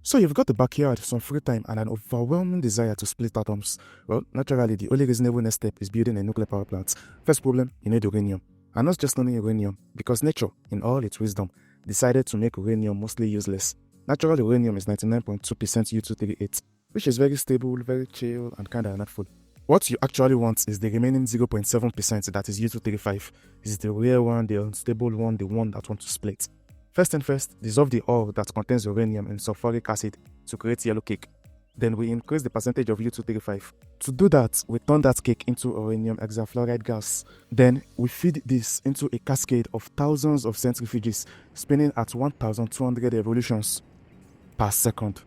So you've got the backyard, some free time, and an overwhelming desire to split atoms. Well, naturally, the only reasonable next step is building a nuclear power plant. First problem, you need uranium. And not just only uranium, because nature, in all its wisdom, decided to make uranium mostly useless. Natural uranium is 99.2% U-238, which is very stable, very chill, and kinda unhelpful. What you actually want is the remaining 0.7% that is U-235. Is the rare one, the unstable one, the one that wants to split. First and first, dissolve the ore that contains uranium in sulfuric acid to create yellow cake. Then we increase the percentage of U-235. To do that, we turn that cake into uranium hexafluoride gas. Then we feed this into a cascade of thousands of centrifuges spinning at 1,200 revolutions per second.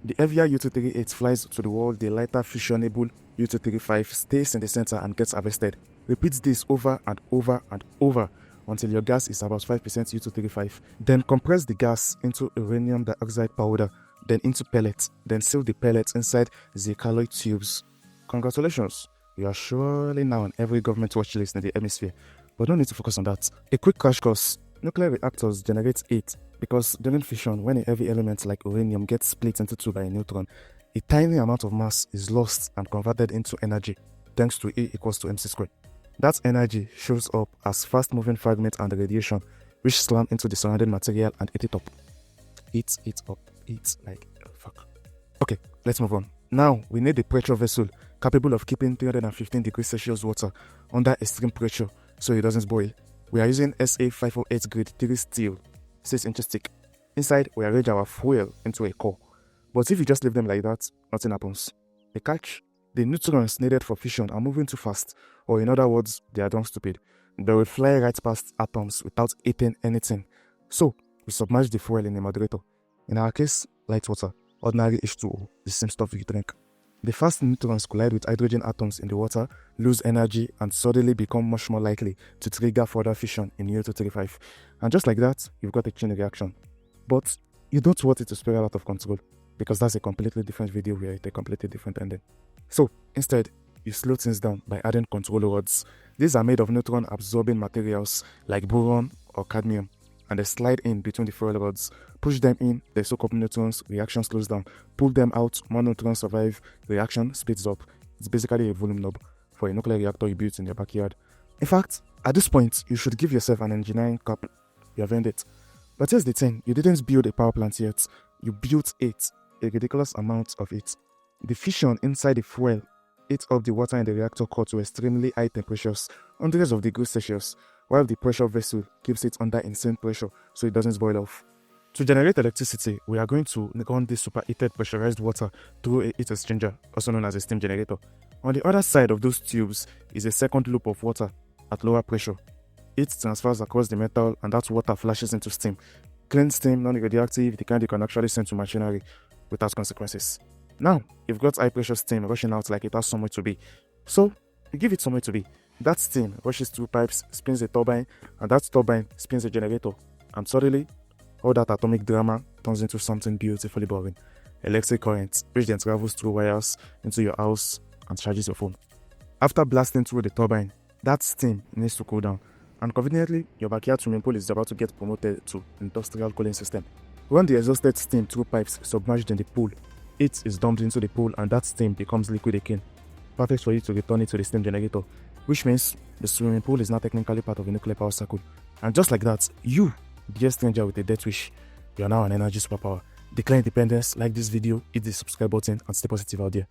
The heavier U-238 flies to the wall, the lighter fissionable U-235 stays in the center and gets harvested. Repeat this over and over and over until your gas is about 5% U-235. Then compress the gas into uranium dioxide powder, then into pellets, then seal the pellets inside zircaloy tubes. Congratulations, you are surely now on every government watch list in the hemisphere, but don't need to focus on that. A quick crash course. Nuclear reactors generate heat because during fission, when a heavy element like uranium gets split into two by a neutron, a tiny amount of mass is lost and converted into energy, thanks to E equals to mc squared. That energy shows up as fast-moving fragments and radiation, which slam into the surrounding material and eat it up. Eat it up. Eat like fuck. Okay, let's move on. Now, we need a pressure vessel capable of keeping 315 degrees Celsius water under extreme pressure so it doesn't boil. We are using SA508 grade 3 steel, 6 inches thick. Inside, we arrange our fuel into a core. But if you just leave them like that, nothing happens. The catch? The neutrons needed for fission are moving too fast, or in other words, they are dumb stupid. They will fly right past atoms without eating anything. So, we submerge the fuel in a moderator. In our case, light water, ordinary H2O, the same stuff you drink. The fast neutrons collide with hydrogen atoms in the water, lose energy, and suddenly become much more likely to trigger further fission in U-235. And just like that, you've got a chain reaction. But you don't want it to spiral out of control, because that's a completely different video with a completely different ending. So, instead, you slow things down by adding control rods. These are made of neutron-absorbing materials like boron or cadmium, and they slide in between the fuel rods. Push them in, they soak up neutrons, reaction slows down. Pull them out, more neutrons survive, reaction speeds up. It's basically a volume knob for a nuclear reactor you built in your backyard. In fact, at this point, you should give yourself an engineering cup. You have earned it. But here's the thing, you didn't build a power plant yet. You built it, a ridiculous amount of it. The fission inside the fuel ate up the water in the reactor core to extremely high temperatures, hundreds of degrees Celsius, while the pressure vessel keeps it under insane pressure so it doesn't boil off. To generate electricity, we are going to run this superheated pressurized water through a heat exchanger, also known as a steam generator. On the other side of those tubes is a second loop of water at lower pressure. Heat transfers across the metal and that water flashes into steam. Clean steam, non-radioactive, the kind you can actually send to machinery without consequences. Now, you've got high pressure steam rushing out like it has somewhere to be. So, you give it somewhere to be. That steam rushes through pipes, spins a turbine, and that turbine spins a generator. And suddenly, all that atomic drama turns into something beautifully boring. Electric current, which then travels through wires into your house and charges your phone. After blasting through the turbine, that steam needs to cool down. And conveniently, your backyard swimming pool is about to get promoted to industrial cooling system. Run the exhausted steam through pipes submerged in the pool. It is dumped into the pool and that steam becomes liquid again. Perfect for you to return it to the steam generator, which means the swimming pool is now technically part of a nuclear power cycle. And just like that, you, dear stranger with a death wish, you are now an energy superpower. Declare independence, like this video, hit the subscribe button, and stay positive out there.